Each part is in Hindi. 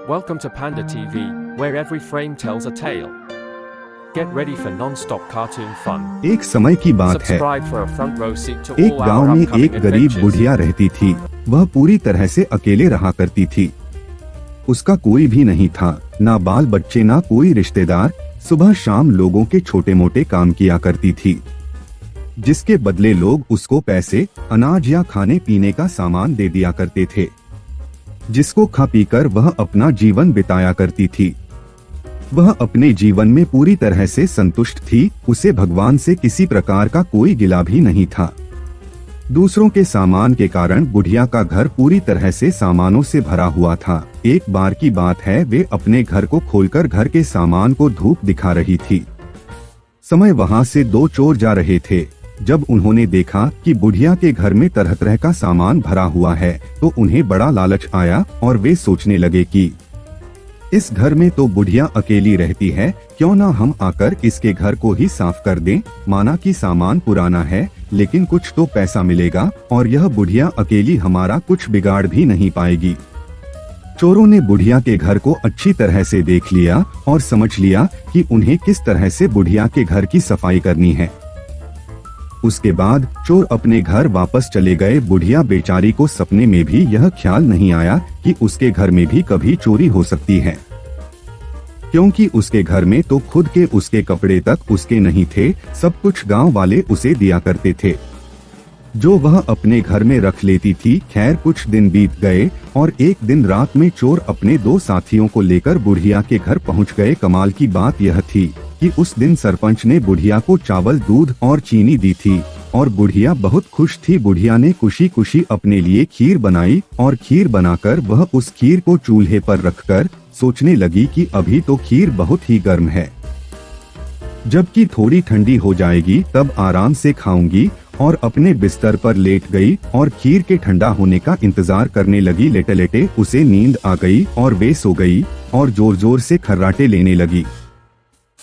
Welcome to Panda TV, where every frame tells a tale. Get ready for non-stop cartoon fun. एक समय की बात है, Subscribe for a front row seat to एक all our गांव में upcoming एक गरीब adventures. बुढ़िया रहती थी। वह पूरी तरह से अकेले रहा करती थी। उसका कोई भी नहीं था, ना बाल बच्चे ना कोई रिश्तेदार। सुबह शाम लोगों के छोटे मोटे काम किया करती थी, जिसके बदले लोग उसको पैसे, अनाज या खाने पीने का सामान दे दिया करते थे, जिसको खा पीकर वह अपना जीवन बिताया करती थी। वह अपने जीवन में पूरी तरह से संतुष्ट थी। उसे भगवान से किसी प्रकार का कोई गिला भी नहीं था। दूसरों के सामान के कारण बुढ़िया का घर पूरी तरह से सामानों से भरा हुआ था। एक बार की बात है, वे अपने घर को खोलकर घर के सामान को धूप दिखा रही थी। समय वहां से दो चोर जा रहे थे। जब उन्होंने देखा कि बुढ़िया के घर में तरह तरह का सामान भरा हुआ है, तो उन्हें बड़ा लालच आया और वे सोचने लगे कि इस घर में तो बुढ़िया अकेली रहती है, क्यों ना हम आकर इसके घर को ही साफ कर दें। माना कि सामान पुराना है, लेकिन कुछ तो पैसा मिलेगा और यह बुढ़िया अकेली हमारा कुछ बिगाड़ भी नहीं पाएगी। चोरों ने बुढ़िया के घर को अच्छी तरह से देख लिया और समझ लिया कि उन्हें किस तरह से बुढ़िया के घर की सफाई करनी है। उसके बाद चोर अपने घर वापस चले गए। बुढ़िया बेचारी को सपने में भी यह ख्याल नहीं आया कि उसके घर में भी कभी चोरी हो सकती है, क्योंकि उसके घर में तो खुद के उसके कपड़े तक उसके नहीं थे। सब कुछ गांव वाले उसे दिया करते थे, जो वह अपने घर में रख लेती थी। खैर, कुछ दिन बीत गए और एक दिन रात में चोर अपने दो साथियों को लेकर बुढ़िया के घर पहुंच गए। कमाल की बात यह थी कि उस दिन सरपंच ने बुढ़िया को चावल, दूध और चीनी दी थी और बुढ़िया बहुत खुश थी। बुढ़िया ने खुशी खुशी अपने लिए खीर बनाई और खीर बनाकर वह उस खीर को चूल्हे पर रखकर सोचने लगी कि अभी तो खीर बहुत ही गर्म है, जबकि थोड़ी ठंडी हो जाएगी तब आराम से खाऊंगी। और अपने बिस्तर पर लेट गई और खीर के ठंडा होने का इंतजार करने लगी। लेटे लेटे उसे नींद आ गई और वे सो गई और जोर जोर से खर्राटे लेने लगी।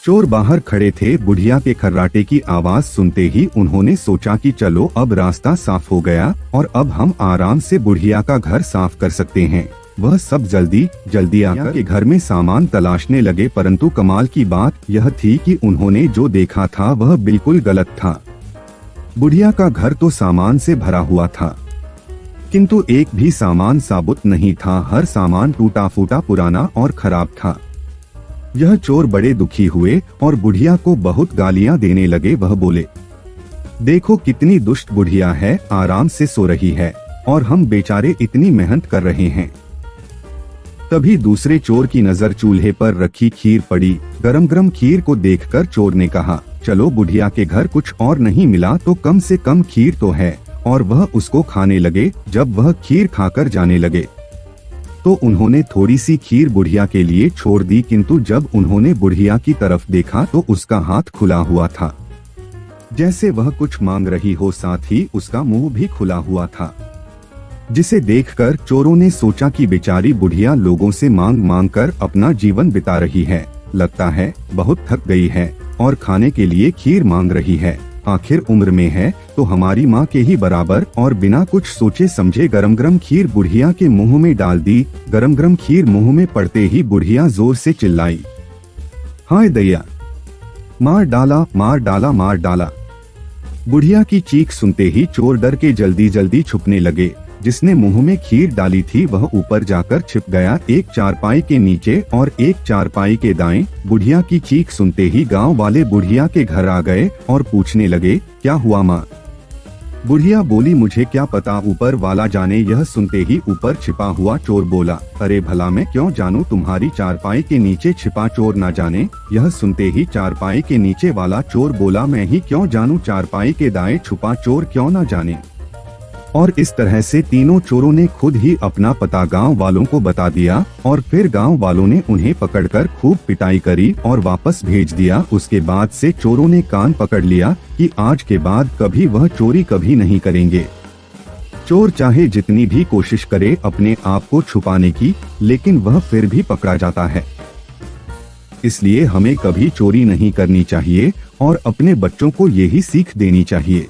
चोर बाहर खड़े थे। बुढ़िया के खर्राटे की आवाज सुनते ही उन्होंने सोचा कि चलो अब रास्ता साफ हो गया और अब हम आराम से बुढ़िया का घर साफ कर सकते हैं। वह सब जल्दी जल्दी आकर के घर में सामान तलाशने लगे, परंतु कमाल की बात यह थी कि उन्होंने जो देखा था वह बिल्कुल गलत था। बुढ़िया का घर तो सामान से भरा हुआ था, किंतु एक भी सामान साबुत नहीं था। हर सामान टूटा फूटा, पुराना और खराब था। यह चोर बड़े दुखी हुए और बुढ़िया को बहुत गालियां देने लगे। वह बोले, देखो कितनी दुष्ट बुढ़िया है, आराम से सो रही है और हम बेचारे इतनी मेहनत कर रहे हैं। तभी दूसरे चोर की नजर चूल्हे पर रखी खीर पड़ी। गरम गरम खीर को देखकर चोर ने कहा, चलो बुढ़िया के घर कुछ और नहीं मिला तो कम से कम खीर तो है। और वह उसको खाने लगे। जब वह खीर खाकर जाने लगे तो उन्होंने थोड़ी सी खीर बुढ़िया के लिए छोड़ दी, किंतु जब उन्होंने बुढ़िया की तरफ देखा तो उसका हाथ खुला हुआ था, जैसे वह कुछ मांग रही हो। साथ ही उसका मुंह भी खुला हुआ था, जिसे देखकर चोरों ने सोचा कि बेचारी बुढ़िया लोगों से मांग मांग कर अपना जीवन बिता रही है। लगता है बहुत थक गई है और खाने के लिए खीर मांग रही है। आखिर उम्र में है तो हमारी माँ के ही बराबर। और बिना कुछ सोचे समझे गरम गरम खीर बुढ़िया के मुंह में डाल दी। गरम गरम खीर मुंह में पड़ते ही बुढ़िया जोर से चिल्लाई, हाय दैया, मार डाला मार डाला मार डाला। बुढ़िया की चीख सुनते ही चोर डर के जल्दी जल्दी छुपने लगे। जिसने मुंह में खीर डाली थी वह ऊपर जाकर छिप गया, एक चारपाई के नीचे और एक चारपाई के दाएं। बुढ़िया की चीख सुनते ही गांव वाले बुढ़िया के घर आ गए और पूछने लगे, क्या हुआ माँ? बुढ़िया बोली, मुझे क्या पता, ऊपर वाला जाने। यह सुनते ही ऊपर छिपा हुआ चोर बोला, अरे भला मैं क्यों जानूं, तुम्हारी चारपाई के नीचे छिपा चोर ना जाने। यह सुनते ही चारपाई के नीचे वाला चोर बोला, मैं ही क्यों जानूं, चारपाई के दाएं छुपा चोर क्यों ना जाने। और इस तरह से तीनों चोरों ने खुद ही अपना पता गांव वालों को बता दिया और फिर गांव वालों ने उन्हें पकड़कर खूब पिटाई करी और वापस भेज दिया। उसके बाद से चोरों ने कान पकड़ लिया कि आज के बाद कभी वह चोरी कभी नहीं करेंगे। चोर चाहे जितनी भी कोशिश करे अपने आप को छुपाने की, लेकिन वह फिर भी पकड़ा जाता है। इसलिए हमें कभी चोरी नहीं करनी चाहिए और अपने बच्चों को यही सीख देनी चाहिए।